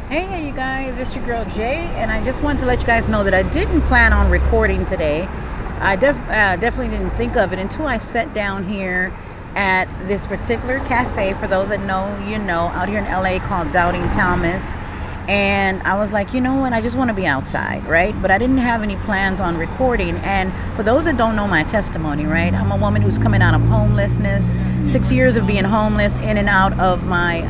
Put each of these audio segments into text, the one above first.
Hey, you guys, it's your girl Jay, and I just wanted to let you guys know that I didn't plan on recording today. I definitely didn't think of it until I sat down here at this particular cafe. For those that know, you know, out here in LA called Doubting Thomas. And I was like, you know what, I just want to be outside, right? But I didn't have any plans on recording. And for those that don't know my testimony, right, I'm a woman who's coming out of homelessness, 6 years of being homeless, in and out of my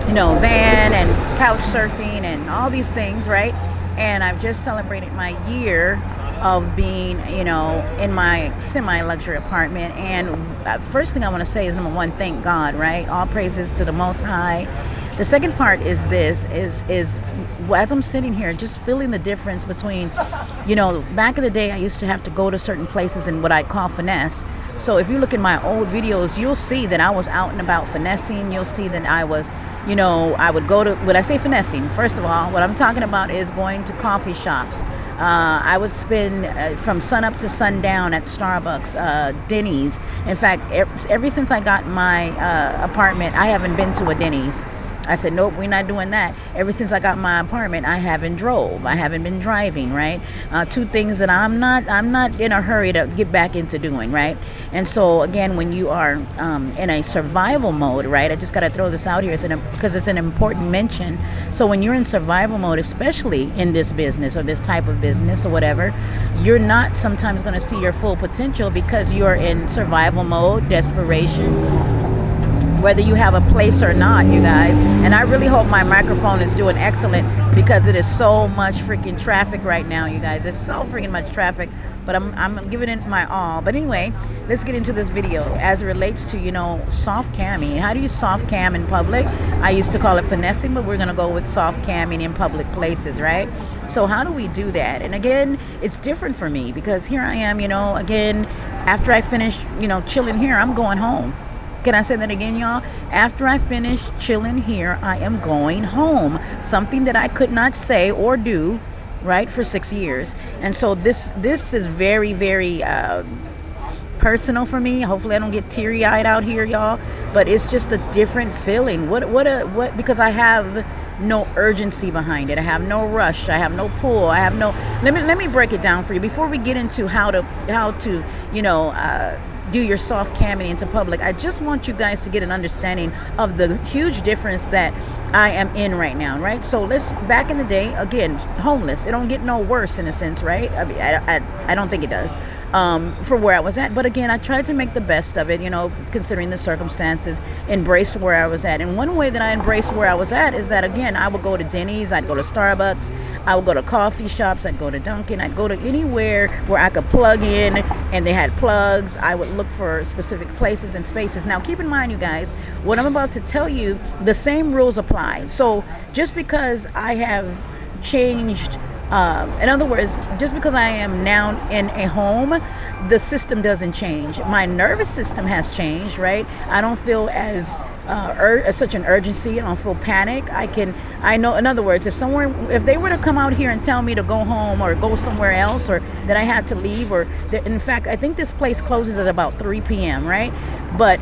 van and couch surfing and all these things, right? And I've just celebrated my year of being, in my semi-luxury apartment. And first thing I want to say is, number one, thank God, right? All praises to the Most High. The second part is this: is as I'm sitting here, just feeling the difference between, back in the day, I used to have to go to certain places in what I'd call finesse. So if you look at my old videos, you'll see that I was out and about finessing. You'll see that I was, I would go to, when I say finessing, first of all, what I'm talking about is going to coffee shops. I would spend from sun up to sundown at Starbucks, Denny's. In fact, ever since I got my apartment, I haven't been to a Denny's. I said, nope, we're not doing that. Ever since I got my apartment, I haven't drove. I haven't been driving, right? Two things that I'm not in a hurry to get back into doing, right? And so again, when you are in a survival mode, right? I just got to throw this out here because it's an important mention. So when you're in survival mode, especially in this business or this type of business or whatever, you're not sometimes going to see your full potential because you're in survival mode, desperation, whether you have a place or not, you guys. And I really hope my microphone is doing excellent because it is so much freaking traffic right now, you guys. It's so freaking much traffic, but I'm giving it my all. But anyway, let's get into this video as it relates to, soft camming. How do you soft cam in public? I used to call it finessing, but we're going to go with soft camming in public places, right? So how do we do that? And again, it's different for me because here I am, again, after I finish, chilling here, I'm going home. Can I say that again, y'all? After I finish chilling here, I am going home. Something that I could not say or do, right, for 6 years. And so this is very, very personal for me. Hopefully I don't get teary-eyed out here, y'all. But it's just a different feeling. What? Because I have no urgency behind it. I have no rush. I have no pull. I have no. Let me break it down for you before we get into how to do your soft camming into public. I just want you guys to get an understanding of the huge difference that I am in right now, right? So back in the day, again, homeless, it don't get no worse in a sense, right? I mean, I don't think it does, for where I was at. But again, I tried to make the best of it, considering the circumstances, embraced where I was at. And one way that I embraced where I was at is that, again, I would go to Denny's, I'd go to Starbucks, I would go to coffee shops, I'd go to Dunkin', I'd go to anywhere where I could plug in and they had plugs. I would look for specific places and spaces. Now, keep in mind, you guys, what I'm about to tell you, the same rules apply. So just because I have changed, in other words, just because I am now in a home, the system doesn't change. My nervous system has changed, right? I don't feel as such an urgency. I don't feel panic. I know, in other words, if they were to come out here and tell me to go home or go somewhere else, or that I had to leave, or in fact, I think this place closes at about 3 p.m., right? But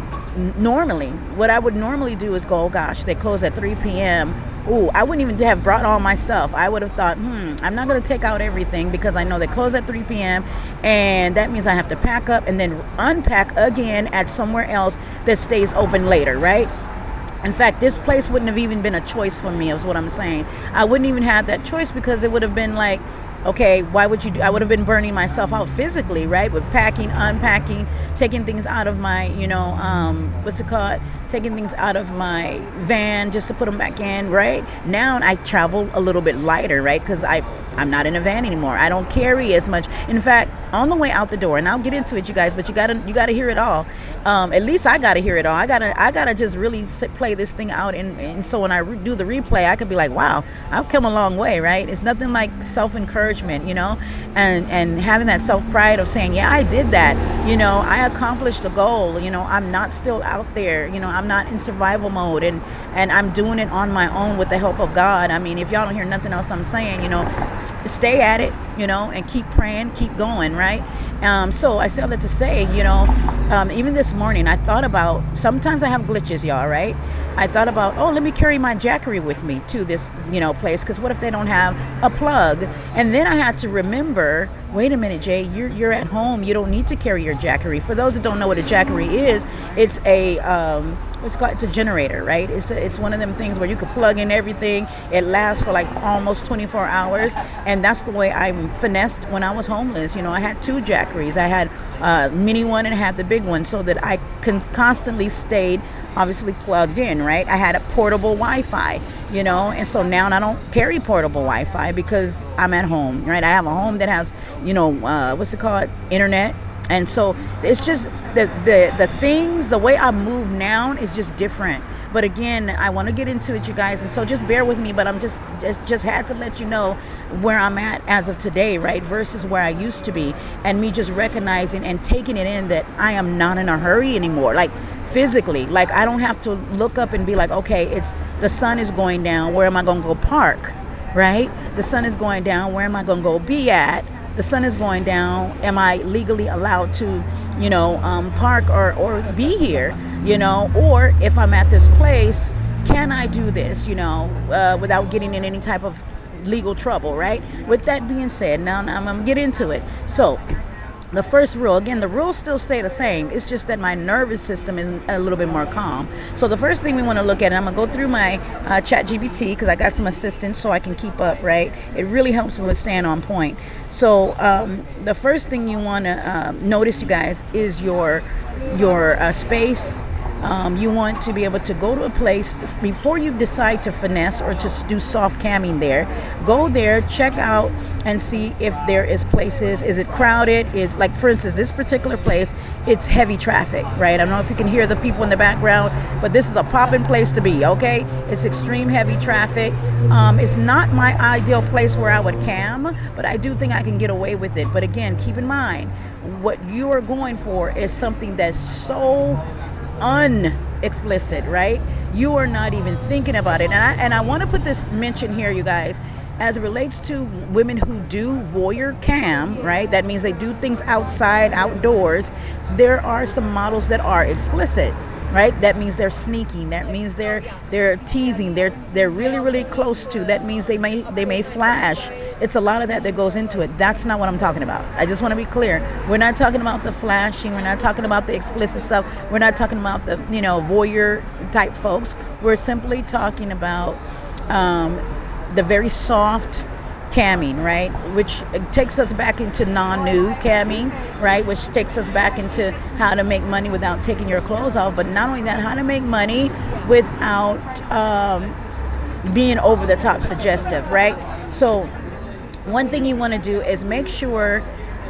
normally, what I would normally do is go, oh gosh, they close at 3 p.m. Ooh, I wouldn't even have brought all my stuff. I would have thought, I'm not going to take out everything because I know they close at 3 p.m. and that means I have to pack up and then unpack again at somewhere else that stays open later, right? In fact, this place wouldn't have even been a choice for me, is what I'm saying. I wouldn't even have that choice because it would have been like, okay, why would you do? I would have been burning myself out physically, right? With packing, unpacking, taking things out of my, what's it called? Taking things out of my van just to put them back in, right? Now I travel a little bit lighter, right? Because I'm not in a van anymore. I don't carry as much. In fact, on the way out the door, and I'll get into it, you guys, but you gotta hear it all. At least I gotta hear it all. I gotta just really play this thing out, and so when I do the replay, I could be like, wow, I've come a long way, right? It's nothing like self-encouragement, and having that self-pride of saying, yeah, I did that, I accomplished a goal, I'm not still out there, I'm not in survival mode, and I'm doing it on my own with the help of God. I mean, if y'all don't hear nothing else I'm saying, stay at it, and keep praying, keep going, right? So I say all that to say, even this morning I thought about, sometimes I have glitches, y'all, right? I thought about, oh, let me carry my Jackery with me to this, place, because what if they don't have a plug? And then I had to remember, wait a minute, Jay, you're at home. You don't need to carry your Jackery. For those that don't know what a Jackery is, it's it's a generator, right? It's one of them things where you could plug in everything. It lasts for like almost 24 hours, and that's the way I finessed when I was homeless. I had two Jackeries. I had a mini one and I had the big one, so that I constantly stayed obviously plugged in, right? I had a portable Wi-Fi, and so now I don't carry portable Wi-Fi because I'm at home, right? I have a home that has, what's it called? Internet. And so it's just the things, the way I move now is just different. But again, I want to get into it, you guys, and so just bear with me. But I'm just had to let you know where I'm at as of today, right, versus where I used to be, and me just recognizing and taking it in that I am not in a hurry anymore, like physically. Like I don't have to look up and be like, okay, it's the sun is going down. Where am I going to go park, right? The sun is going down. Where am I going to go be at? The sun is going down. Am I legally allowed to, park or be here, or if I'm at this place, can I do this, without getting in any type of legal trouble, right? With that being said, now I'm going to get into it. So the first rule, again, the rules still stay the same. It's just that my nervous system is a little bit more calm. So the first thing we want to look at, and I'm going to go through my chat GPT because I got some assistance so I can keep up, right? It really helps me with staying on point. So the first thing you want to notice, you guys, is your space. You want to be able to go to a place before you decide to finesse or to do soft camming there. Go there, check out, and see if there is places. Is it crowded? Is, like, for instance, this particular place, it's heavy traffic, right? I don't know if you can hear the people in the background, but this is a popping place to be, okay? It's extreme heavy traffic. It's not my ideal place where I would cam, but I do think I can get away with it. But again, keep in mind, what you are going for is something that's so unexplicit, right? You are not even thinking about it. And I want to put this mention here, you guys, as it relates to women who do voyeur cam, right? That means they do things outside, outdoors. There are some models that are explicit, right? That means they're sneaking. That means they're teasing. They're really, really close to. That means they may flash. It's a lot of that goes into it. That's not what I'm talking about. I just want to be clear. We're not talking about the flashing. We're not talking about the explicit stuff. We're not talking about the, voyeur type folks. We're simply talking about the very soft camming, right? Which takes us back into non-nude camming, right? Which takes us back into how to make money without taking your clothes off. But not only that, how to make money without being over the top suggestive, right? So one thing you want to do is make sure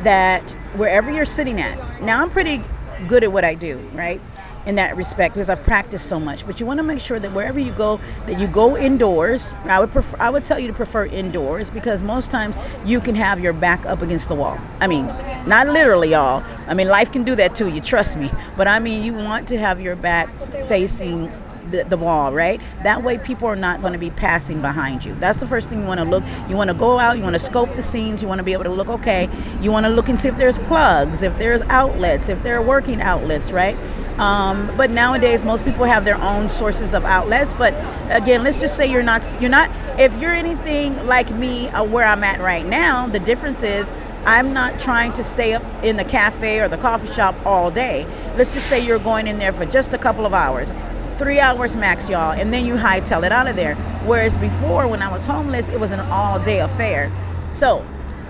that wherever you're sitting at, now I'm pretty good at what I do, right? In that respect, because I've practiced so much. But you want to make sure that wherever you go, that you go indoors. I would tell you to prefer indoors, because most times you can have your back up against the wall. I mean, not literally, y'all. I mean, life can do that too, you trust me. But I mean, you want to have your back facing the wall, right? That way people are not going to be passing behind you. That's the first thing you want to look. You want to go out, you want to scope the scenes, you want to be able to look, okay, you want to look and see if there's plugs, if there's outlets, if there are working outlets, right? But nowadays most people have their own sources of outlets. But again, let's just say you're not, if you're anything like me, where I'm at right now, the difference is I'm not trying to stay up in the cafe or the coffee shop all day. Let's just say you're going in there for just a couple of hours. 3 hours max, y'all, and then you hightail it out of there. Whereas before, when I was homeless, it was an all-day affair. So,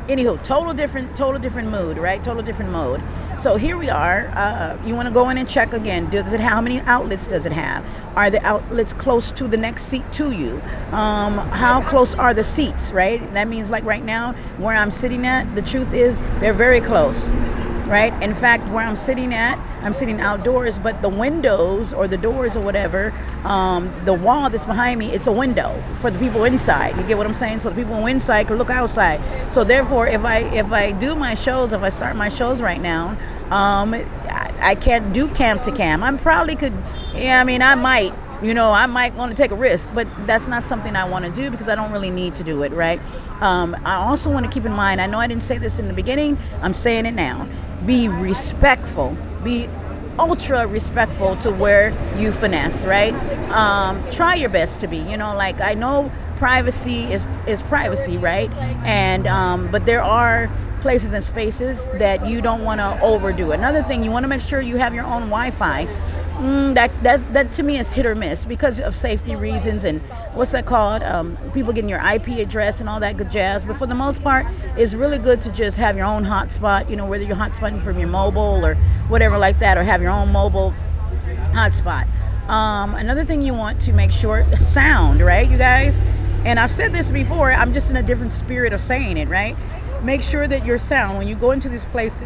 anywho, total different mood, right? Total different mode. So here we are. You want to go in and check again. How many outlets does it have? Are the outlets close to the next seat to you? How close are the seats, right? That means, like right now, where I'm sitting at, the truth is they're very close, right? In fact, where I'm sitting outdoors, but the windows or the doors or whatever, the wall that's behind me, it's a window for the people inside. You get what I'm saying? So the people inside can look outside. So therefore, if I do my shows, if I start my shows right now, I can't do cam to cam. I probably could, I might want to take a risk, but that's not something I want to do because I don't really need to do it, right? I also want to keep in mind, I know I didn't say this in the beginning, I'm saying it now. Be respectful. Be ultra respectful to where you finesse, right? Try your best to be, like, I know privacy is privacy, right? And but there are places and spaces that you don't want to overdo. Another thing, you want to make sure you have your own Wi-Fi. That to me is hit or miss because of safety reasons and what's that called? People getting your IP address and all that good jazz. But for the most part, it's really good to just have your own hotspot. Whether you're hotspotting from your mobile or whatever like that, or have your own mobile hotspot. Another thing you want to make sure, sound, right, you guys? And I've said this before. I'm just in a different spirit of saying it, right? Make sure that your sound when you go into these places.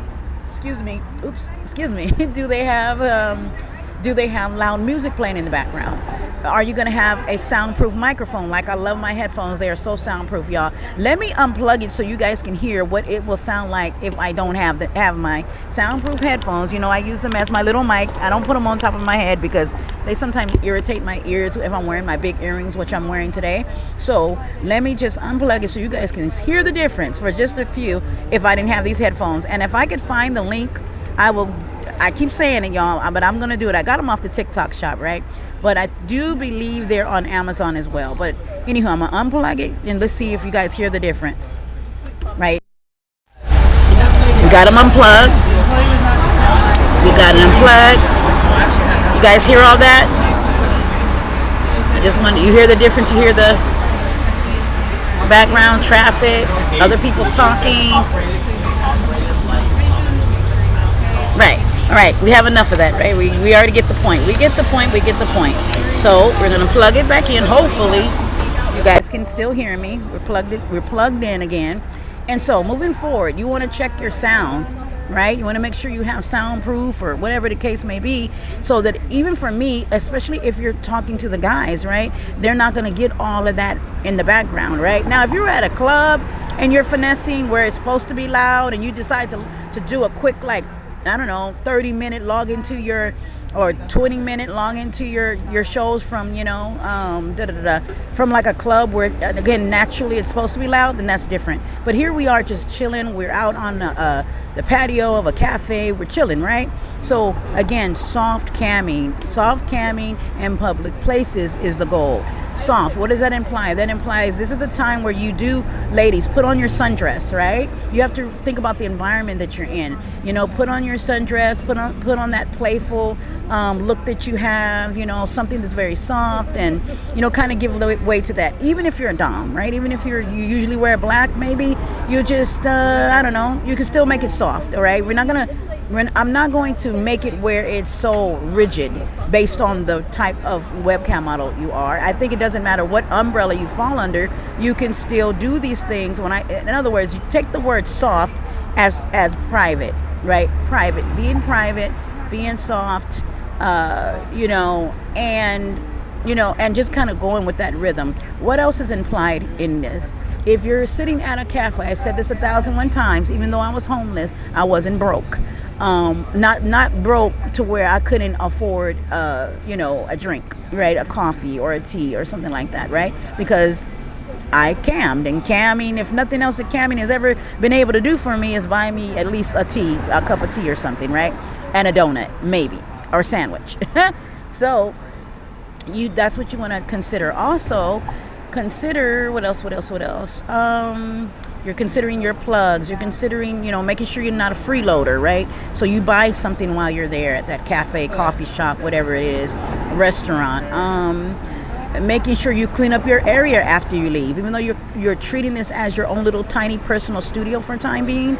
Excuse me. Do they have loud music playing in the background? Are you going to have a soundproof microphone? Like, I love my headphones. They are so soundproof, y'all. Let me unplug it so you guys can hear what it will sound like if I don't have my soundproof headphones. I use them as my little mic. I don't put them on top of my head because they sometimes irritate my ears if I'm wearing my big earrings, which I'm wearing today. So let me just unplug it so you guys can hear the difference for just a few if I didn't have these headphones. And if I could find the link, I keep saying it, y'all, but I'm going to do it. I got them off the TikTok shop, right? But I do believe they're on Amazon as well. But anywho, I'm going to unplug it and let's see if you guys hear the difference, right? We got them unplugged. We got it unplugged. You guys hear all that? You hear the difference? You hear the background traffic, other people talking. Right. All right, we have enough of that, right? We already get the point. We get the point. So we're gonna plug it back in. Hopefully, you guys can still hear me. We're plugged in again. And so moving forward, you want to check your sound, right? You want to make sure you have soundproof or whatever the case may be, so that even for me, especially if you're talking to the guys, right, they're not gonna get all of that in the background, right? Now, if you're at a club and you're finessing where it's supposed to be loud, and you decide to do a quick, like, I don't know, 30-minute log into your, or 20-minute log into your shows from, from like a club where, again, naturally it's supposed to be loud, then that's different. But here we are just chilling. We're out on the patio of a cafe. We're chilling, right? So again, soft camming in public places is the goal. Soft, what does that imply? That implies this is the time where you do, ladies, put on your sundress, right? You have to think about the environment that you're in. Put on your sundress, put on that playful look that you have, something that's very soft, and kind of give way to that. Even if you're a dom, right? Even if you usually wear black, maybe you just I don't know, you can still make it soft. All right, I'm not going to make it where it's so rigid based on the type of webcam model you are. I think it doesn't matter what umbrella you fall under, you can still do these things. In other words, you take the word soft as private, right? Private, being soft, and just kind of going with that rhythm. What else is implied in this? If you're sitting at a cafe, I said this 1,001 times, even though I was homeless, I wasn't broke. Not broke to where I couldn't afford, a drink, right? A coffee or a tea or something like that, right? Because I cammed, and camming, if nothing else that camming has ever been able to do for me is buy me at least a cup of tea or something, right? And a donut, maybe, or sandwich. So that's what you want to consider. Also, consider what else? You're considering your plugs. You're considering, making sure you're not a freeloader, right? So you buy something while you're there at that cafe, coffee shop, whatever it is, restaurant. Making sure you clean up your area after you leave, even though you're treating this as your own little tiny personal studio for time being.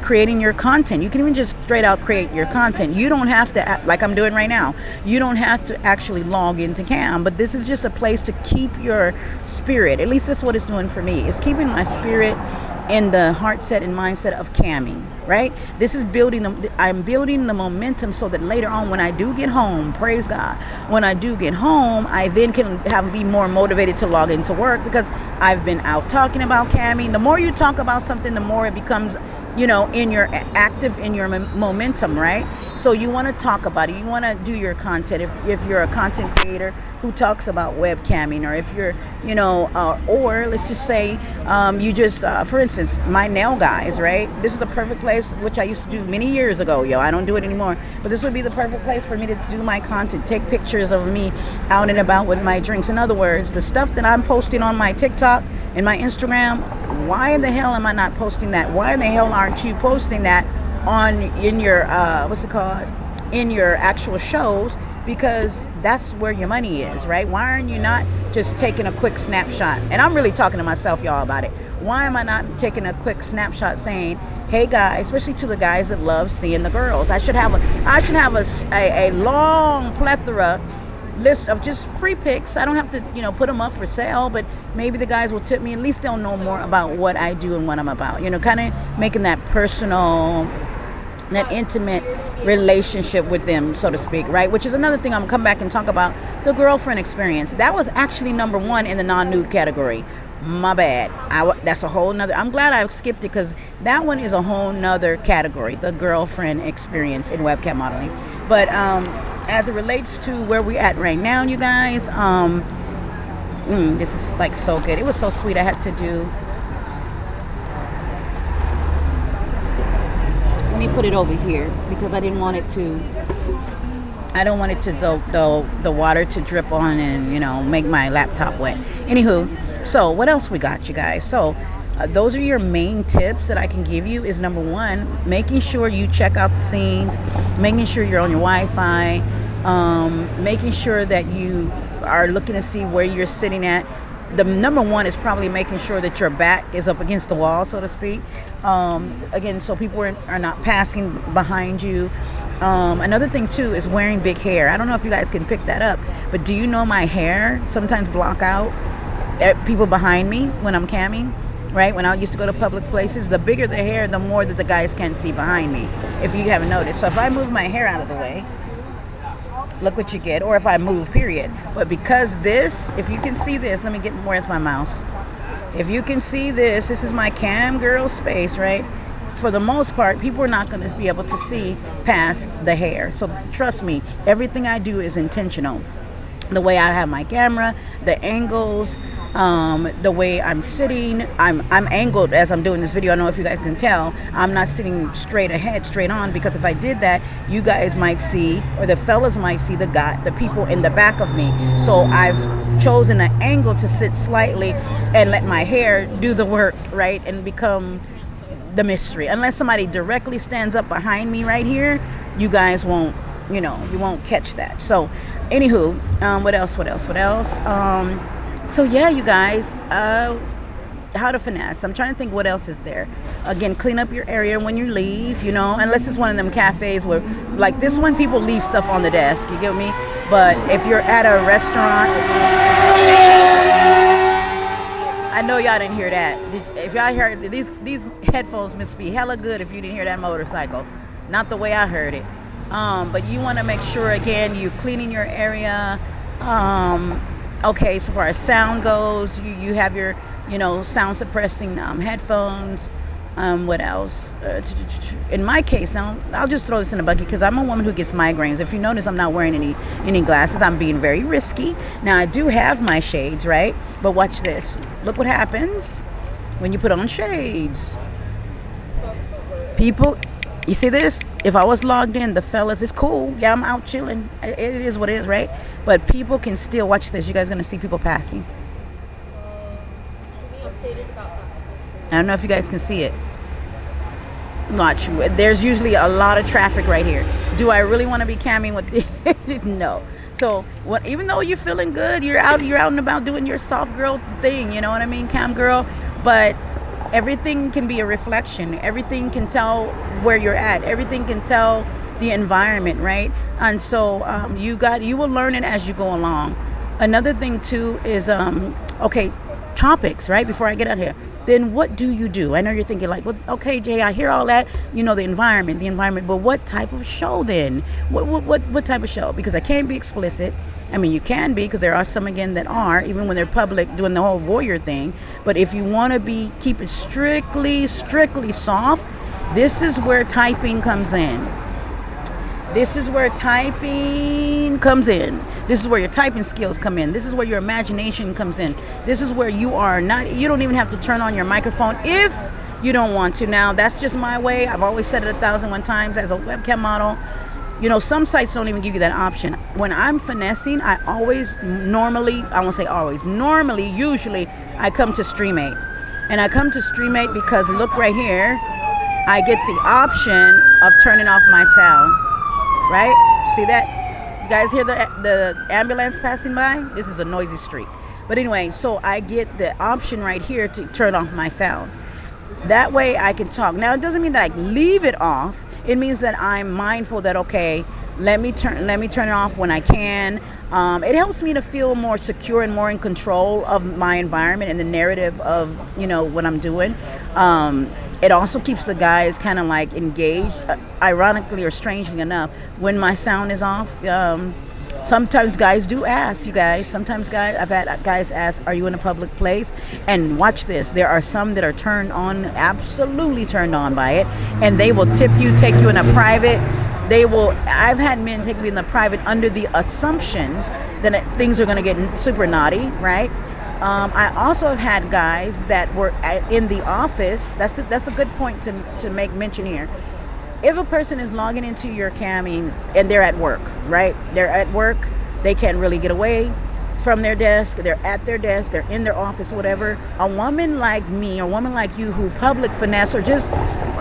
Creating your content. You can even just straight out create your content. You don't have to, like I'm doing right now, you don't have to actually log into Cam, but this is just a place to keep your spirit. At least that's what it's doing for me. It's keeping my spirit in the heart set and mindset of camming, right? This is I'm building the momentum so that later on when I do get home, praise God, when I do get home, I then can be more motivated to log into work because I've been out talking about camming. The more you talk about something, the more it becomes, in your active, in your momentum, right? So you want to talk about it. You want to do your content. If you're a content creator, who talks about webcamming, or if you're, or let's just say you just, for instance, my nail guys, right? This is the perfect place, which I used to do many years ago, I don't do it anymore, but this would be the perfect place for me to do my content, take pictures of me out and about with my drinks. In other words, the stuff that I'm posting on my TikTok and my Instagram, why in the hell am I not posting that? Why in the hell aren't you posting that in your in your actual shows? Because that's where your money is, right? Why aren't you not just taking a quick snapshot? And I'm really talking to myself, y'all, about it. Why am I not taking a quick snapshot saying, hey guys, especially to the guys that love seeing the girls, I should have a long plethora list of just free pics. I don't have to, put them up for sale, but maybe the guys will tip me. At least they'll know more about what I do and what I'm about. Kind of making that personal, that intimate relationship with them, so to speak, right? Which is another thing I'm gonna come back and talk about, the girlfriend experience. That was actually number one in the non-nude category. My bad. That's a whole nother, I'm glad I skipped it, because that one is a whole nother category, the girlfriend experience in webcam modeling. But as it relates to where we're at right now, you guys, this is like so good. It was so sweet. I had to do, let me put it over here because I don't want it to the water to drip on and make my laptop wet. Anywho, so what else we got, you guys? So those are your main tips that I can give you. Is number one, making sure you check out the scenes, making sure you're on your Wi-Fi, making sure that you are looking to see where you're sitting at. The number one is probably making sure that your back is up against the wall, so to speak. Again, so people are not passing behind you. Another thing too is wearing big hair. I don't know if you guys can pick that up, but do you know my hair sometimes block out people behind me when I'm camming, right? When I used to go to public places, the bigger the hair, the more that the guys can't see behind me, if you haven't noticed. So if I move my hair out of the way, look what you get. Or if I move, period. But because this, if you can see this, let me get, where's my mouse? If you can see this is my cam girl space, right? For the most part, people are not going to be able to see past the hair. So trust me, everything I do is intentional. The way I have my camera, the angles, the way I'm sitting, I'm angled as I'm doing this video. I don't know if you guys can tell, I'm not sitting straight ahead, straight on, because if I did that, you guys might see, or the fellas might see the people in the back of me. So I've chosen an angle to sit slightly and let my hair do the work, right, and become the mystery. Unless somebody directly stands up behind me right here, you guys won't, you won't catch that. So anywho, what else? So yeah, you guys, how to finesse. I'm trying to think what else is there. Again, clean up your area when you leave, unless it's one of them cafes where, like this one, people leave stuff on the desk, you get me? But if you're at a restaurant, I know y'all didn't hear that. If y'all heard, these headphones must be hella good if you didn't hear that motorcycle. Not the way I heard it. But you want to make sure, again, you're cleaning your area. Okay, so far as sound goes, you have your, sound suppressing headphones. What else? In my case, now, I'll just throw this in a bucket because I'm a woman who gets migraines. If you notice, I'm not wearing any glasses. I'm being very risky. Now, I do have my shades, right? But watch this. Look what happens when you put on shades. People, you see this? If I was logged in, the fellas, it's cool. Yeah, I'm out chilling. It is what it is, right? But people can still, watch this. You guys going to see people passing. I don't know if you guys can see it. Watch. There's usually a lot of traffic right here. Do I really want to be camming with this? No. So even though you're feeling good, you're out and about doing your soft girl thing, you know what I mean, cam girl, but everything can be a reflection. Everything can tell where you're at. Everything can tell the environment, right? And so you will learn it as you go along. Another thing too is okay, topics, right? Before I get out here, then what do you do? I know you're thinking like, well, okay, Jay, I hear all that, the environment, but what type of show then? What type of show? Because I can't be explicit. I mean, you can be, because there are some, again, that are, even when they're public, doing the whole voyeur thing. But if you want to keep it strictly soft, this is where typing comes in. This is where your typing skills come in. This is where your imagination comes in. This is where you don't even have to turn on your microphone if you don't want to. Now, that's just my way. I've always said it 1,001 times as a webcam model. You know, some sites don't even give you that option. When I'm finessing, I won't say always, usually I come to StreamMate. And I come to StreamMate because look right here, I get the option of turning off my sound, right? See that? You guys hear the ambulance passing by? This is a noisy street. But anyway, so I get the option right here to turn off my sound. That way I can talk. Now, it doesn't mean that I leave it off. It means that I'm mindful that, okay, let me turn it off when I can. It helps me to feel more secure and more in control of my environment and the narrative of, what I'm doing. It also keeps the guys kind of like engaged. Ironically or strangely enough, when my sound is off, sometimes guys do ask, you guys. Sometimes I've had guys ask, are you in a public place? And watch this. There are some that are turned on, absolutely turned on by it. And they will take you in a private. I've had men take me in the private under the assumption that things are going to get super naughty, right? I also have had guys that were in the office. That's a good point to make mention here. If a person is logging into your camming and they're at work, right? They're at work, they can't really get away from their desk. They're at their desk, they're in their office, whatever. A woman like me, or a woman like you who public finesse, or just,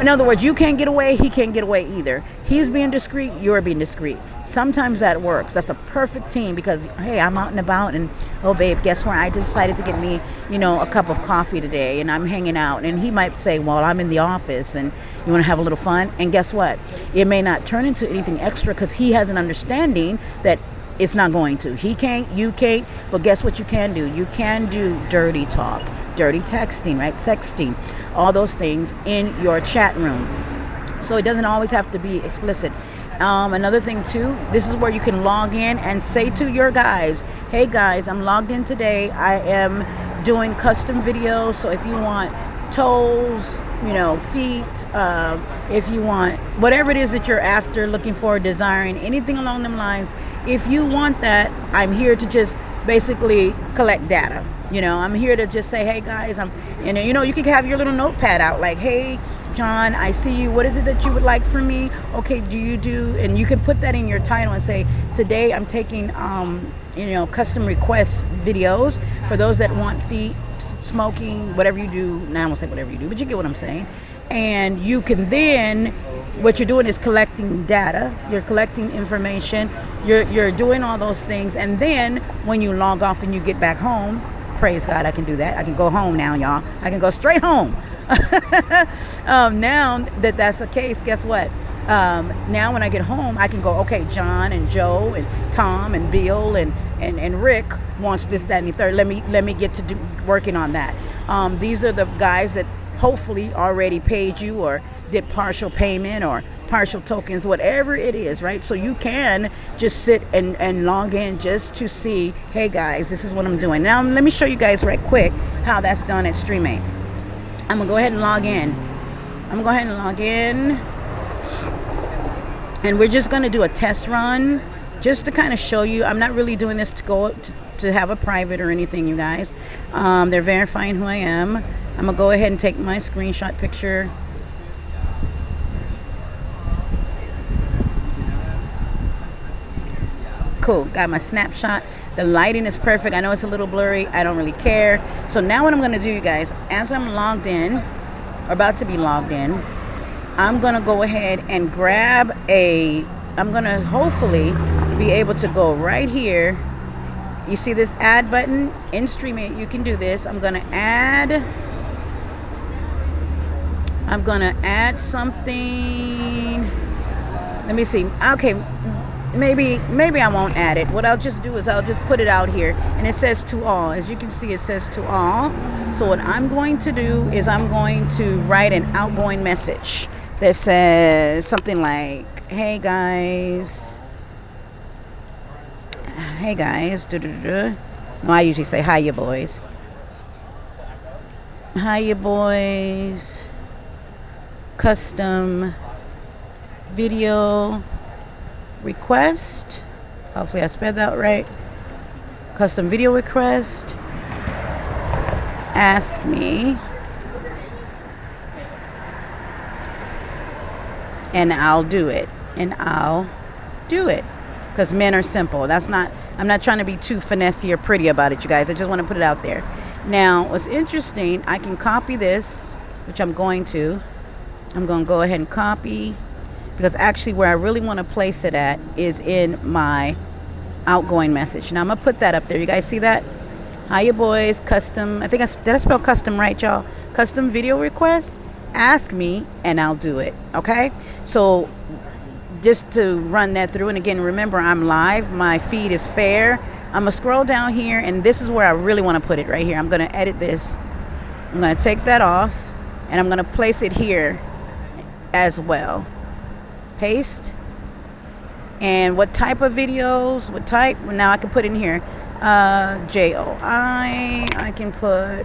in other words, you can't get away, he can't get away either. He's being discreet, you're being discreet. Sometimes that works. That's a perfect team because, hey, I'm out and about and, oh, babe, guess where? I decided to get me, a cup of coffee today and I'm hanging out. And he might say, well, I'm in the office and you want to have a little fun. And guess what? It may not turn into anything extra because he has an understanding that it's not going to. He can't, you can't. But guess what you can do? You can do dirty talk, dirty texting, right? Sexting, all those things in your chat room. So it doesn't always have to be explicit. Another thing too, this is where you can log in and say to your guys, hey guys, I'm logged in today. I am doing custom videos. So if you want toes, feet, if you want whatever it is that you're after, looking for, desiring, anything along them lines, if you want that, I'm here to just basically collect data. I'm here to just say, hey guys, you can have your little notepad out like, hey John, I see you. What is it that you would like from me? Okay, and you can put that in your title and say, today I'm taking, custom request videos for those that want feet, smoking, whatever you do. Now I won't say whatever you do, but you get what I'm saying. And you can then, what you're doing is collecting data. You're collecting information. You're doing all those things. And then when you log off and you get back home, praise God, I can do that. I can go home now, y'all. I can go straight home. Now that that's the case, guess what? Now when I get home, I can go, okay, John and Joe and Tom and Bill and Rick wants this, that, and the third. Let me get to working on that. These are the guys that hopefully already paid you or did partial payment or partial tokens, whatever it is, right? So you can just sit and log in just to see, hey guys, this is what I'm doing. Now let me show you guys right quick how that's done at StreamMate. I'm gonna go ahead and log in. And we're just gonna do a test run just to kind of show you. I'm not really doing this to have a private or anything, you guys. They're verifying who I am. I'm gonna go ahead and take my screenshot picture. Cool, got my snapshot. The lighting is perfect. I know it's a little blurry. I don't really care. So now what I'm gonna do, you guys, as I'm logged in, or about to be logged in, I'm gonna go ahead and I'm gonna hopefully be able to go right here. You see this add button in StreamMate, you can do this. I'm gonna add something. Let me see. Okay, maybe I won't add it. What I'll just do is I'll just put it out here, and it says to all. As you can see, it says to all. So what I'm going to do is I'm going to write an outgoing message that says something like, hey guys, no, I usually say hi, you boys, custom video request Hopefully I spelled that right. Custom video request. Ask me. And I'll do it. And I'll do it. Because men are simple. I'm not trying to be too finessey or pretty about it, you guys. I just want to put it out there. Now, what's interesting, I can copy this, which I'm going to. I'm going to go ahead and copy. Because actually where I really want to place it at is in my outgoing message. Now, I'm going to put that up there. You guys see that? Hiya, boys. Custom. Did I spell custom right, y'all? Custom video request. Ask me and I'll do it. Okay? So just to run that through, and again, remember, I'm live. My feed is fair. I'm going to scroll down here, and this is where I really want to put it right here. I'm going to edit this. I'm going to take that off, and I'm going to place it here as well. Paste. And what type of videos? What type? Now I can put in here JOI. I can put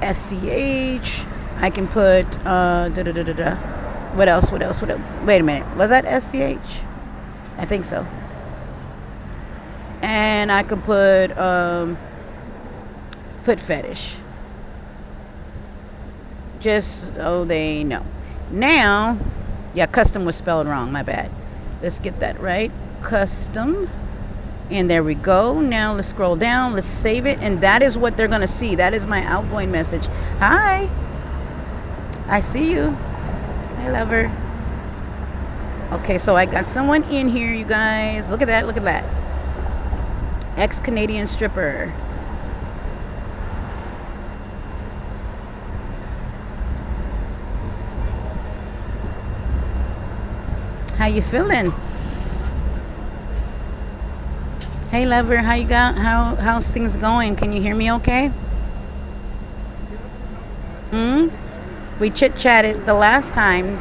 SCH. I can put What else? Wait a minute. Was that SCH? I think so. And I can put foot fetish. Just so they know. Now, yeah, custom was spelled wrong. My bad. Let's get that right. Custom. And there we go. Now let's scroll down. Let's save it. And that is what they're going to see. That is my outgoing message. Hi. I see you. Hey, lover. Okay, so I got someone in here, you guys. Look at that. Look at that. Ex-Canadian stripper. How you feeling? Hey, lover. How you got? How's things going? Can you hear me okay? We chit-chatted the last time.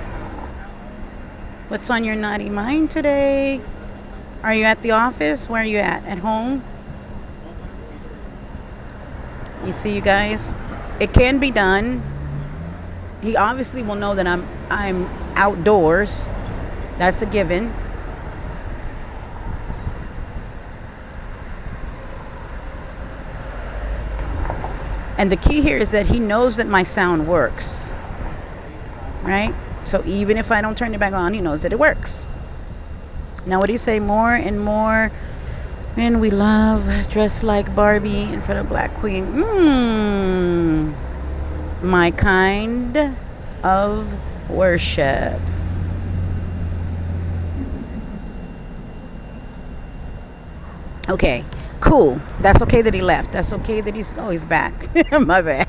What's on your naughty mind today? Are you at the office? Where are you at? At home? You see, you guys, it can be done. He obviously will know that I'm outdoors. That's a given. And the key here is that he knows that my sound works. Right? So even if I don't turn it back on, he knows that it works. Now, what do you say? More and more men we love dressed like Barbie in front of Black Queen. My kind of worship. Okay, cool. That's okay that he left. That's okay that he's back. My bad.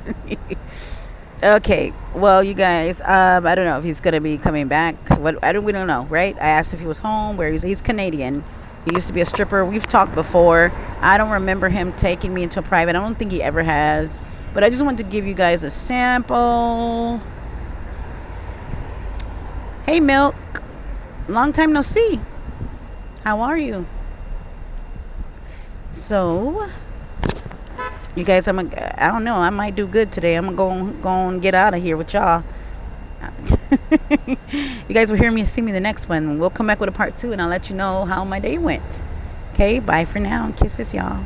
Okay, well, you guys, I don't know if he's gonna be coming back. We don't know, right? I asked if he was home. Where he's Canadian. He used to be a stripper. We've talked before. I don't remember him taking me into a private. I don't think he ever has. But I just wanted to give you guys a sample. Hey, Milk. Long time no see. How are you? So, you guys, I don't know. I might do good today. I'm going to go and get out of here with y'all. You guys will hear me and see me the next one. We'll come back with a part 2, and I'll let you know how my day went. Okay, bye for now. Kisses, y'all.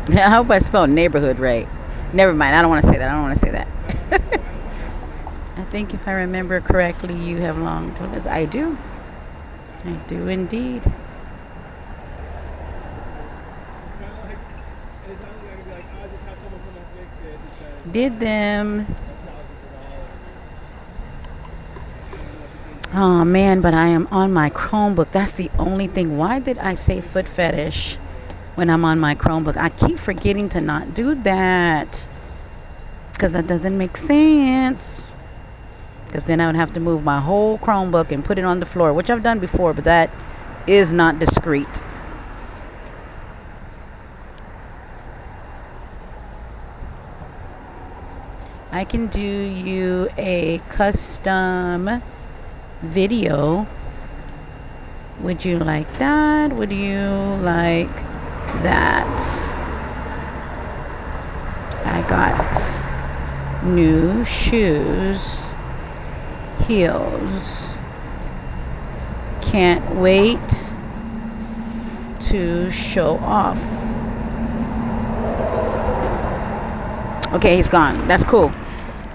I hope I spelled neighborhood right. Never mind. I don't want to say that. I think if I remember correctly, you have long toenails. I do. I do indeed. Did them. Oh man, but I am on my Chromebook. That's the only thing. Why did I say foot fetish when I'm on my Chromebook? I keep forgetting to not do that because that doesn't make sense. because then I would have to move my whole Chromebook and put it on the floor, which I've done before, but that is not discreet. I can do you a custom video. Would you like that? Would you like that? I got new shoes, heels. Can't wait to show off. Okay, he's gone. That's cool.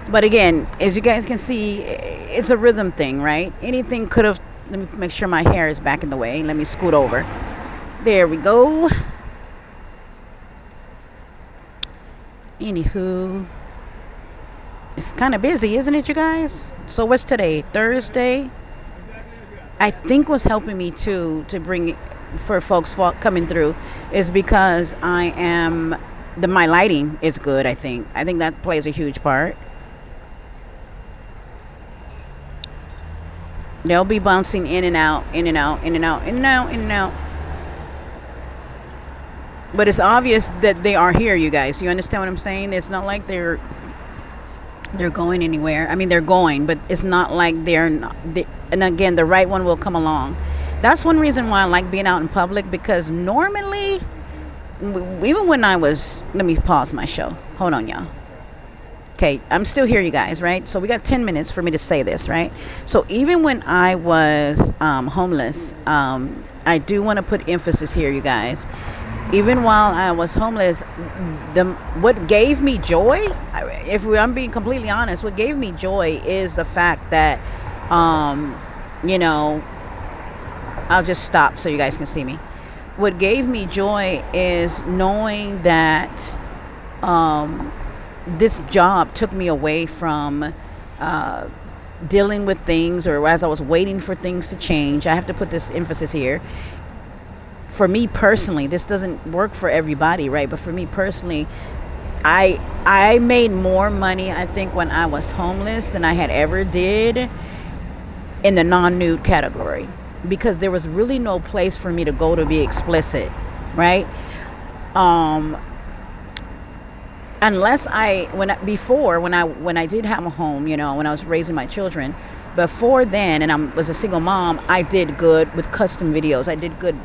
But again, as you guys can see, it's a rhythm thing, right? Anything could have. Let me make sure my hair is back in the way. Let me scoot over. There we go. Anywho, it's kind of busy, isn't it, you guys? So what's today? Thursday? I think what's helping me too to bring for folks coming through is because I am my lighting is good. I think that plays a huge part. They'll be bouncing in and out, in and out, in and out, in and out, in and out. But it's obvious that they are here, you guys. Do you understand what I'm saying? It's not like they're going anywhere. I mean, they're going, but it's not like they're not. And again, the right one will come along. That's one reason why I like being out in public, because normally, even when I was, let me pause my show. Hold on, y'all. Okay, I'm still here, you guys, right? So we got 10 minutes for me to say this, right? So even when I was homeless, I do want to put emphasis here, you guys. Even while I was homeless, what gave me joy, if I'm being completely honest, what gave me joy is the fact that, I'll just stop so you guys can see me. What gave me joy is knowing that this job took me away from dealing with things, or as I was waiting for things to change. I have to put this emphasis here. For me personally, this doesn't work for everybody, right? But for me personally, I made more money, I think, when I was homeless than I had ever did in the non-nude category, because there was really no place for me to go to be explicit, right? Unless when I did have a home, when I was raising my children, before then, and I was a single mom, I did good with custom videos. I did good.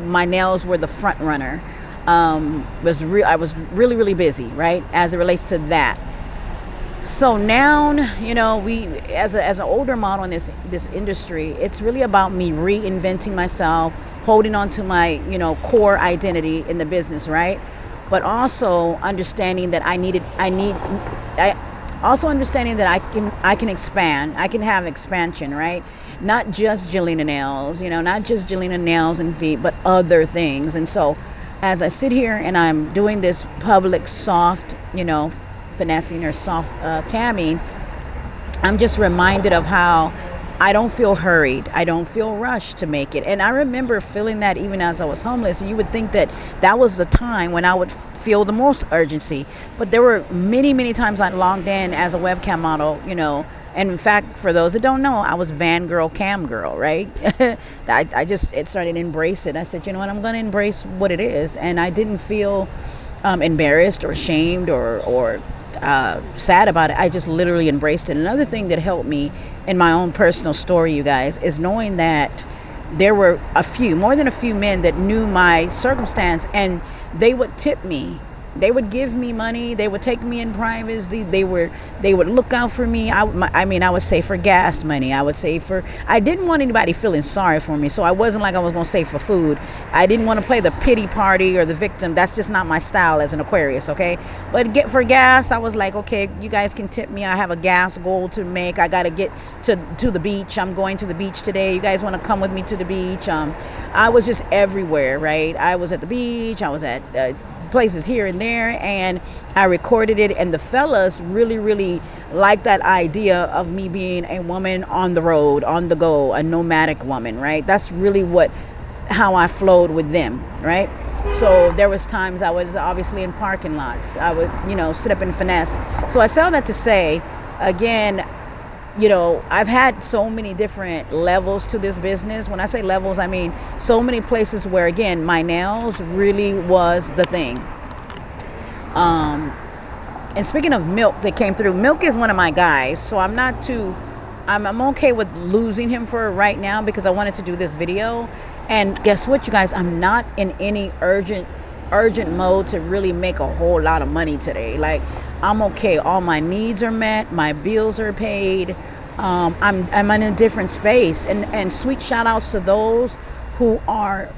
My nails were the front runner. I was really, really busy, right, as it relates to that. So now, we as an older model in this industry, it's really about me reinventing myself, holding on to my core identity in the business, right? But also understanding that I can expand. I can have expansion, right? Not just Jelena nails, not just Jelena nails and feet, but other things. And so as I sit here and I'm doing this public soft, finessing or soft camming, I'm just reminded of how I don't feel hurried. I don't feel rushed to make it. And I remember feeling that even as I was homeless. And you would think that was the time when I would feel the most urgency. But there were many, many times I logged in as a webcam model, And in fact, for those that don't know, I was van girl, cam girl, right? It started to embrace it. I said, you know what, I'm going to embrace what it is. And I didn't feel embarrassed or ashamed or sad about it. I just literally embraced it. Another thing that helped me in my own personal story, you guys, is knowing that there were more than a few men that knew my circumstance, and they would tip me. They would give me money. They would take me in privates. They would look out for me. I would say for gas money. I didn't want anybody feeling sorry for me. So I wasn't like I was going to say for food. I didn't want to play the pity party or the victim. That's just not my style as an Aquarius, okay? But for gas, I was like, okay, you guys can tip me. I have a gas goal to make. I got to get to the beach. I'm going to the beach today. You guys want to come with me to the beach? I was just everywhere, right? I was at the beach. I was at places here and there, and I recorded it, and the fellas really, really liked that idea of me being a woman on the road, on the go, a nomadic woman, right? That's really how I flowed with them, right? So there was times I was obviously in parking lots. I would, sit up and finesse. So I say all that to say, again, I've had so many different levels to this business. When I say levels, I mean so many places where, again, my nails really was the thing. And speaking of milk that came through, Milk is one of my guys, so I'm okay with losing him for right now because I wanted to do this video. And guess what, you guys? I'm not in any urgent mode to really make a whole lot of money today. Like, I'm okay. All my needs are met. My bills are paid. I'm in a different space. And sweet shout outs to those who are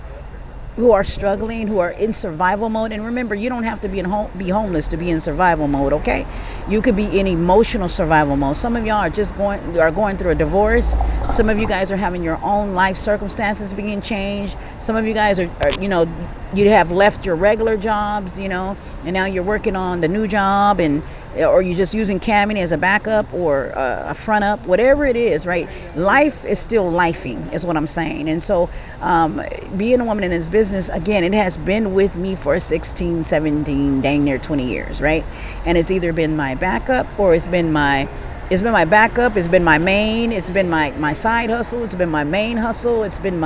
struggling, who are in survival mode. And remember, you don't have to be homeless to be in survival mode, okay? You could be in emotional survival mode. Some of y'all are going through a divorce. Some of you guys are having your own life circumstances being changed. Some of you guys are you have left your regular jobs, and now you're working on the new job, or you're just using Cammy as a backup or a front up, whatever it is, right? Life is still lifing, is what I'm saying. And so being a woman in this business, again, it has been with me for 16, 17, dang near 20 years, right? And it's either been my backup or it's been my backup, it's been my main, it's been my side hustle, it's been my main hustle, it's been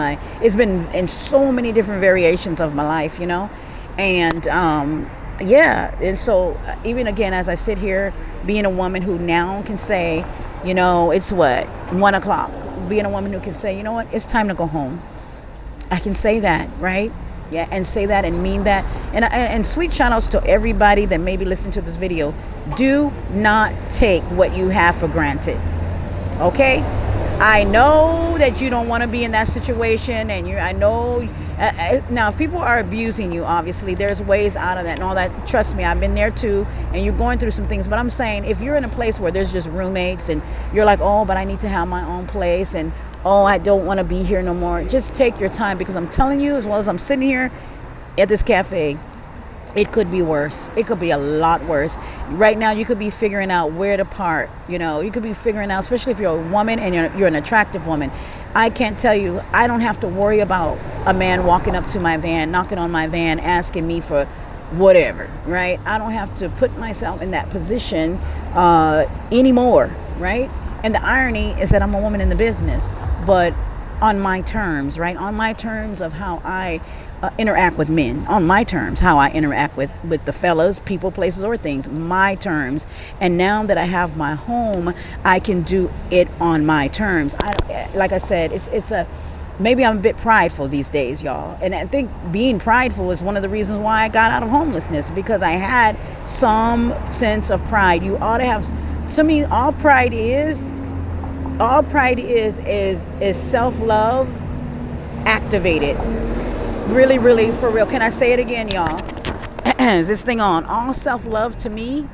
in so many different variations of my life, and and so even again, as I sit here, being a woman who now can say, it's 1 o'clock, being a woman who can say, it's time to go home. I can say that, right? Yeah, and say that and mean that. And sweet shout outs to everybody that may be listening to this video. Do not take what you have for granted. Okay? I know that you don't want to be in that situation, and I know now if people are abusing you, obviously there's ways out of that and all that. Trust me, I've been there too, and you're going through some things. But I'm saying, if you're in a place where there's just roommates and you're like, oh, but I need to have my own place, and oh, I don't want to be here no more. Just take your time, because I'm telling you, as well as I'm sitting here at this cafe, it could be worse. It could be a lot worse. Right now, you could be figuring out where to park. You could be figuring out, especially if you're a woman and you're an attractive woman. I can't tell you, I don't have to worry about a man walking up to my van, knocking on my van, asking me for whatever, right? I don't have to put myself in that position anymore, right? And the irony is that I'm a woman in the business, but on my terms, right? On my terms of how I interact with men, on my terms, how I interact with the fellas, people, places, or things, my terms. And now that I have my home, I can do it on my terms. Like I said, maybe I'm a bit prideful these days, y'all. And I think being prideful is one of the reasons why I got out of homelessness, because I had some sense of pride. You ought to have, all pride is self-love activated. Really, really, for real. Can I say it again, y'all? Is this thing on? All self-love to me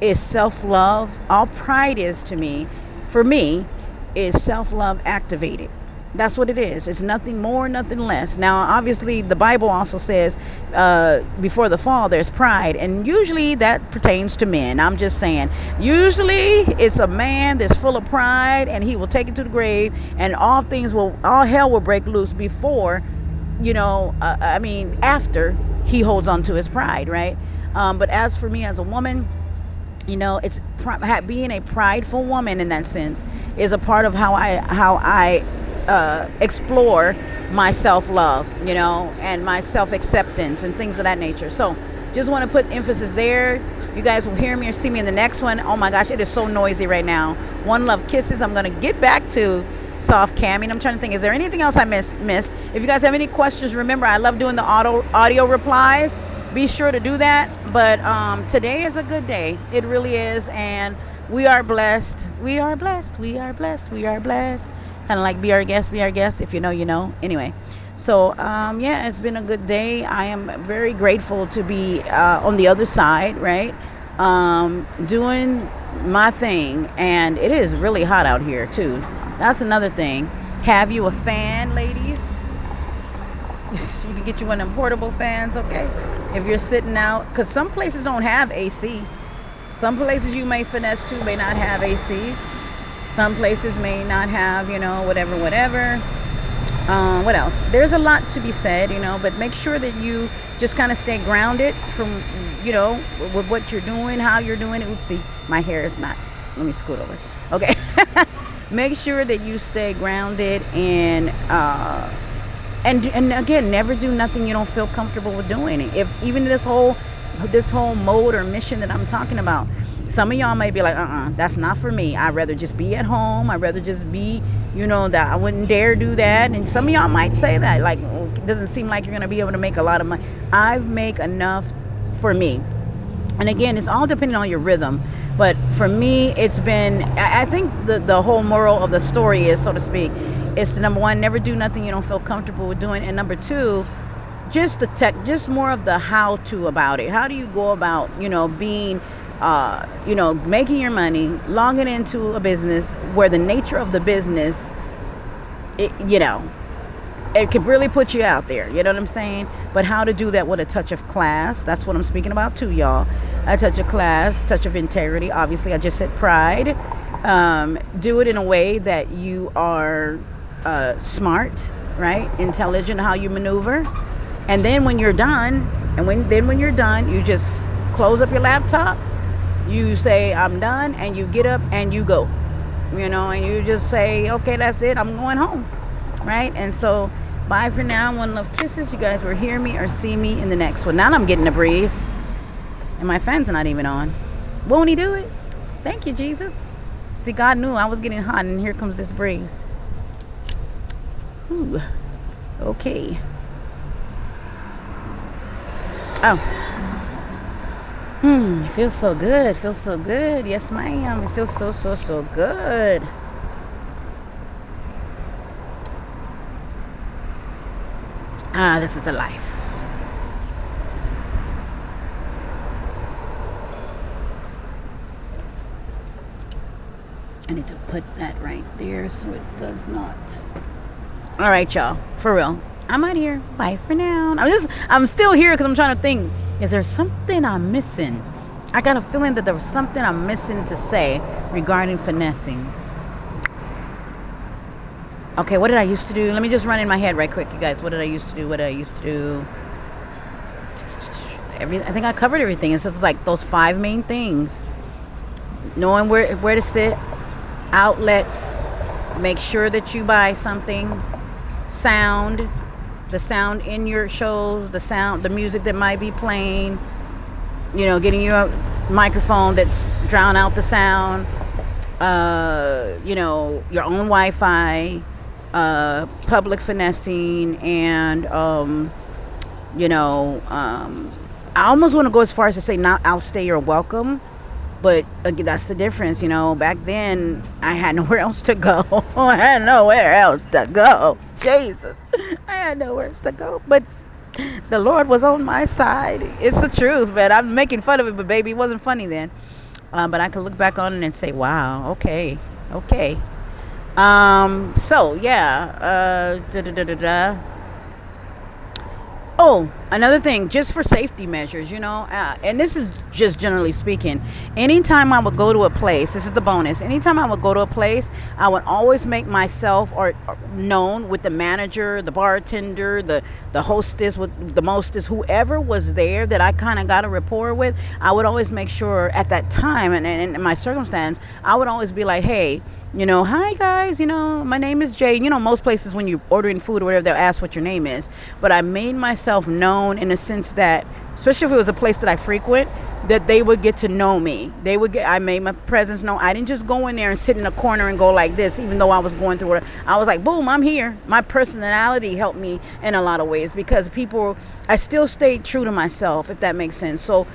is self-love. All pride is to me, for me, is self-love activated. That's what it is. It's nothing more, nothing less. Now, obviously, the Bible also says before the fall, there's pride. And usually that pertains to men. I'm just saying. Usually it's a man that's full of pride, and he will take it to the grave, and all hell will break loose before, after he holds on to his pride, right? But as for me as a woman, it's being a prideful woman in that sense is a part of how I explore my self-love, and my self-acceptance and things of that nature. So just want to put emphasis there. You guys will hear me or see me in the next one. Oh my gosh, it is so noisy right now. One love kisses. I'm going to get back to soft camming. I'm trying to think, is there anything else I missed? If you guys have any questions, remember, I love doing the audio replies. Be sure to do that. But today is a good day. It really is. And we are blessed. We are blessed. We are blessed. We are blessed. Kind of like be our guest, be our guest. If you know, you know. Anyway, so it's been a good day. I am very grateful to be on the other side, right? Doing my thing. And it is really hot out here too. That's another thing. Have you a fan, ladies? You can get you one of them portable fans, okay? If you're sitting out, because some places don't have AC. Some places you may finesse to may not have AC. Some places may not have, whatever. What else? There's a lot to be said, but make sure that you just kind of stay grounded from, with what you're doing, how you're doing it. Oopsie, my hair is not let me scoot over. Okay. Make sure that you stay grounded and again, never do nothing you don't feel comfortable with doing. If even this whole mode or mission that I'm talking about, some of y'all might be like, that's not for me. I'd rather just be at home. I'd rather just be, that I wouldn't dare do that. And some of y'all might say that, like, well, it doesn't seem like you're going to be able to make a lot of money. I've make enough for me. And again, it's all depending on your rhythm. But for me, it's been, I think the whole moral of the story is, so to speak, is to, number one, never do nothing you don't feel comfortable with doing. And number two, just just more of the how to about it. How do you go about, being, making your money, logging into a business where the nature of the business, it can really put you out there. You know what I'm saying? But how to do that with a touch of class. That's what I'm speaking about too, y'all. A touch of class, touch of integrity. Obviously, I just said pride. Do it in a way that you are smart, right? Intelligent, how you maneuver. And then when you're done, when you're done, you just close up your laptop. You say, I'm done, and you get up and you go. And you just say, okay, that's it. I'm going home, right? And so, bye for now. One love, kisses. You guys will hear me or see me in the next one. Now I'm getting a breeze, and my fan's not even on. Won't he do it? Thank you, Jesus. See, God knew I was getting hot, and here comes this breeze. Ooh, okay. Oh. It feels so good. It feels so good. Yes, ma'am. It feels so, so, so good. This is the life. I need to put that right there so it does not. All right, y'all. For real. I'm out here. Bye for now. I'm still here because I'm trying to think. Is there something I'm missing? I got a feeling that there was something I'm missing to say regarding finessing. Okay, what did I used to do? Let me just run in my head right quick, you guys. What did I used to do? I think I covered everything. It's just like those 5 main things. Knowing where to sit, outlets, make sure that you buy something, sound, the sound in your shows, the music that might be playing, getting you a microphone that's drown out the sound, your own Wi-Fi, public finessing, and I almost want to go as far as to say not outstay your welcome, but that's the difference. Back then I had nowhere else to go. Jesus, I had nowhere else to go, but the Lord was on my side. It's the truth, man. I'm making fun of it, but baby, it wasn't funny then. But I could look back on it and say, wow, okay. So yeah, Oh, another thing, just for safety measures, and this is just generally speaking, anytime I would go to a place, this is the bonus, anytime I would go to a place, I would always make myself or known with the manager, the bartender, the hostess, with the mostess, whoever was there that I kind of got a rapport with. I would always make sure at that time and in my circumstance, I would always be like, hey, hi guys, my name is Jay. Most places when you're ordering food or whatever, they'll ask what your name is. But I made myself known in a sense that, especially if it was a place that I frequent, that they would get to know me. I made my presence known. I didn't just go in there and sit in a corner and go like this, even though I was going through it. I was like, boom, I'm here. My personality helped me in a lot of ways because I still stayed true to myself, if that makes sense. So,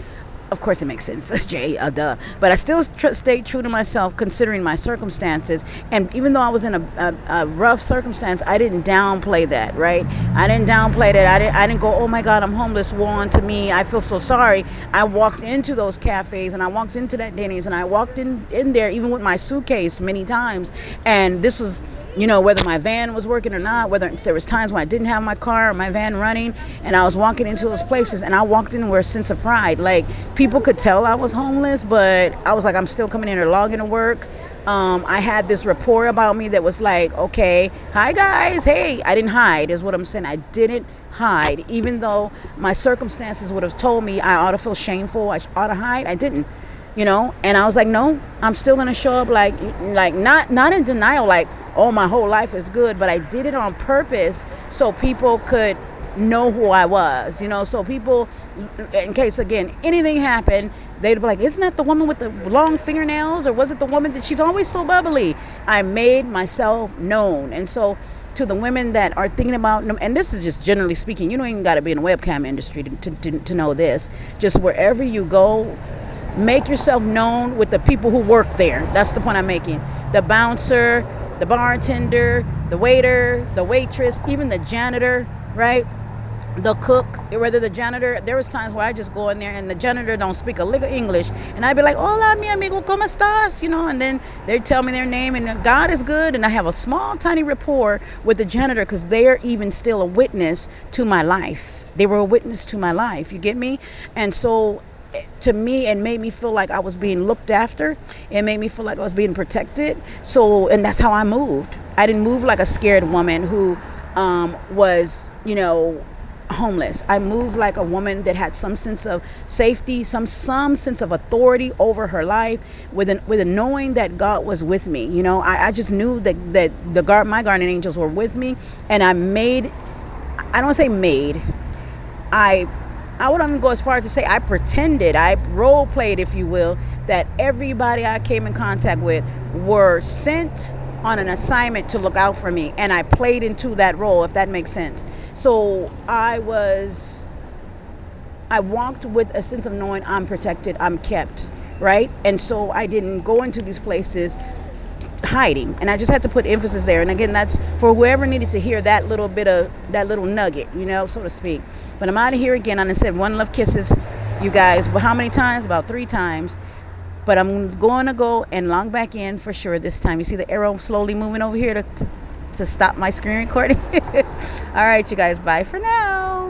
of course it makes sense, that's Jay, duh. But I still stayed true to myself considering my circumstances. And even though I was in a rough circumstance, I didn't downplay that, right? I didn't downplay that. I didn't go, oh my God, I'm homeless, woe unto me, I feel so sorry. I walked into those cafes and I walked into that Denny's and I walked in there even with my suitcase many times. And this was, whether my van was working or not, whether there was times when I didn't have my car or my van running, and I was walking into those places, and I walked in with a sense of pride. Like, people could tell I was homeless, but I was like, I'm still coming in here logging to work. I had this rapport about me that was like, okay, hi guys, hey, I didn't hide is what I'm saying. I didn't hide, even though my circumstances would have told me I ought to feel shameful, I ought to hide. I didn't. And I was like, no, I'm still gonna show up like not in denial, like, oh, my whole life is good, but I did it on purpose so people could know who I was, so people, in case again anything happened, they'd be like, isn't that the woman with the long fingernails, or was it the woman that she's always so bubbly? I made myself known. And so to the women that are thinking about, and this is just generally speaking, you don't even got to be in the webcam industry to know this, just wherever you go, make yourself known with the people who work there. That's the point I'm making. The bouncer, the bartender, the waiter, the waitress, even the janitor, right? The cook, whether the janitor, there was times where I just go in there and the janitor don't speak a lick of English, and I'd be like, hola mi amigo, ¿cómo estás? And then they'd tell me their name, and God is good, and I have a small tiny rapport with the janitor because they're even still a witness to my life. They were a witness to my life, you get me? And so to me, it made me feel like I was being looked after. It made me feel like I was being protected. So, and that's how I moved. I didn't move like a scared woman who was, homeless. I moved like a woman that had some sense of safety, some sense of authority over her life, with a knowing that God was with me. I just knew that my guardian angels were with me, and I don't want to say made, I would even go as far as to say I pretended, I role played, if you will, that everybody I came in contact with were sent on an assignment to look out for me, and I played into that role, if that makes sense. So I walked with a sense of knowing I'm protected, I'm kept, right? And so I didn't go into these places hiding, and I just had to put emphasis there. And again, that's for whoever needed to hear that little nugget, so to speak. But I'm out of here again, and I said one love kisses, you guys. But how many times? About 3 times. But I'm going to go and log back in for sure this time. You see the arrow slowly moving over here to stop my screen recording. All right, you guys, bye for now.